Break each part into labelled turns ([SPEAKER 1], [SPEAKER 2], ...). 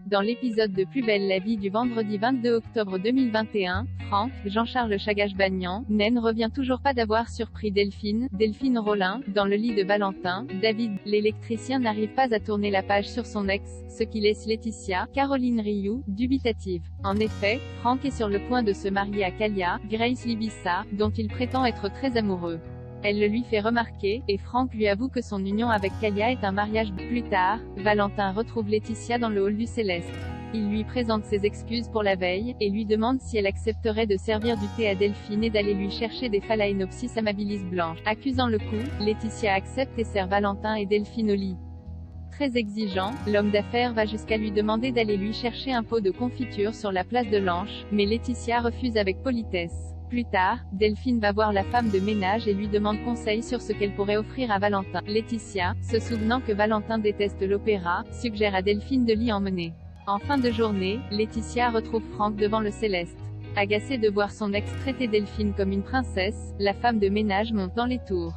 [SPEAKER 1] Dans l'épisode de Plus belle la vie du vendredi 22 octobre 2021, Franck, Jean-Charles Chagach-Bagnan, Naine revient toujours pas d'avoir surpris Delphine Rollin, dans le lit de Valentin. David, l'électricien n'arrive pas à tourner la page sur son ex, ce qui laisse Laetitia, Caroline Rioux, dubitative. En effet, Franck est sur le point de se marier à Kalia, Grace Libissa, dont il prétend être très amoureux. Elle le lui fait remarquer, et Franck lui avoue que son union avec Kalia est un mariage. Plus tard, Valentin retrouve Laetitia dans le hall du Céleste. Il lui présente ses excuses pour la veille, et lui demande si elle accepterait de servir du thé à Delphine et d'aller lui chercher des Phalaenopsis amabilis blanches. Accusant le coup, Laetitia accepte et sert Valentin et Delphine au lit. Très exigeant, l'homme d'affaires va jusqu'à lui demander d'aller lui chercher un pot de confiture sur la place de l'Anche, mais Laetitia refuse avec politesse. Plus tard, Delphine va voir la femme de ménage et lui demande conseil sur ce qu'elle pourrait offrir à Valentin. Laetitia, se souvenant que Valentin déteste l'opéra, suggère à Delphine de l'y emmener. En fin de journée, Laetitia retrouve Franck devant le Céleste. Agacée de voir son ex traiter Delphine comme une princesse, la femme de ménage monte dans les tours.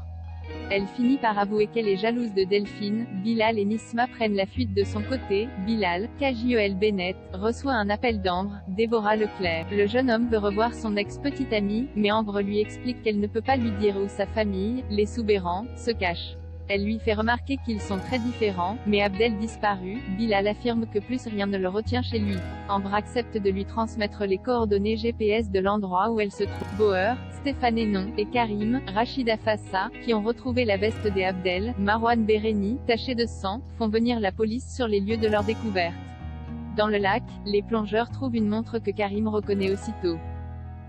[SPEAKER 1] Elle finit par avouer qu'elle est jalouse de Delphine. Bilal et Nisma prennent la fuite de son côté. Bilal, KJEL Bennett, reçoit un appel d'Ambre, Déborah Leclerc. Le jeune homme veut revoir son ex-petite amie, mais Ambre lui explique qu'elle ne peut pas lui dire où sa famille, les Soubeyran, se cache. Elle lui fait remarquer qu'ils sont très différents, mais Abdel disparu. Bilal affirme que plus rien ne le retient chez lui. Ambre accepte de lui transmettre les coordonnées GPS de l'endroit où elle se trouve. Bauer, Stéphane Hénon, et Karim, Rachida Fassa, qui ont retrouvé la veste des Abdel, Marwan Béréni, tachée de sang, font venir la police sur les lieux de leur découverte. Dans le lac, les plongeurs trouvent une montre que Karim reconnaît aussitôt.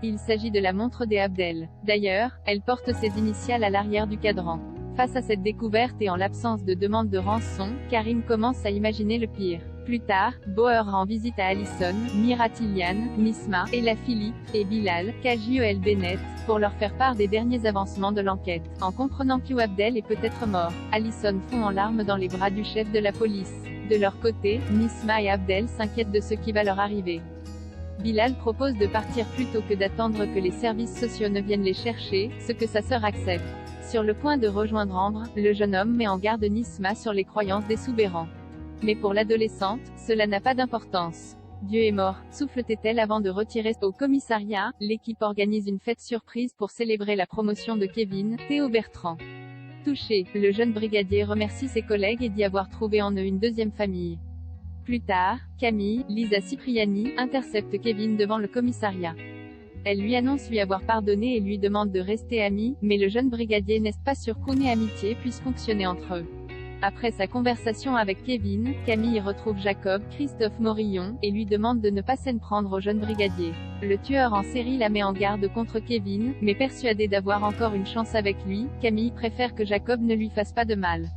[SPEAKER 1] Il s'agit de la montre des Abdel. D'ailleurs, elle porte ses initiales à l'arrière du cadran. Face à cette découverte et en l'absence de demande de rançon, Karim commence à imaginer le pire. Plus tard, Bauer rend visite à Alison, Mira Tilian, Nisma, Ella Philippe, et Bilal, KJEL Bennett, pour leur faire part des derniers avancements de l'enquête. En comprenant qu'Abdel est peut-être mort, Alison fond en larmes dans les bras du chef de la police. De leur côté, Nisma et Abdel s'inquiètent de ce qui va leur arriver. Bilal propose de partir plutôt que d'attendre que les services sociaux ne viennent les chercher, ce que sa sœur accepte. Sur le point de rejoindre Ambre, le jeune homme met en garde Nisma sur les croyances des Soubeyran. Mais pour l'adolescente, cela n'a pas d'importance. Dieu est mort, souffle-t-elle avant de retirer. Au commissariat, l'équipe organise une fête surprise pour célébrer la promotion de Kevin, Théo Bertrand. Touché, le jeune brigadier remercie ses collègues et dit avoir trouvé en eux une deuxième famille. Plus tard, Camille, Lisa Cipriani, intercepte Kevin devant le commissariat. Elle lui annonce lui avoir pardonné et lui demande de rester amis, mais le jeune brigadier n'est pas sûr qu'une amitié puisse fonctionner entre eux. Après sa conversation avec Kevin, Camille retrouve Jacob, Christophe Morillon, et lui demande de ne pas s'en prendre au jeune brigadier. Le tueur en série la met en garde contre Kevin, mais persuadée d'avoir encore une chance avec lui, Camille préfère que Jacob ne lui fasse pas de mal.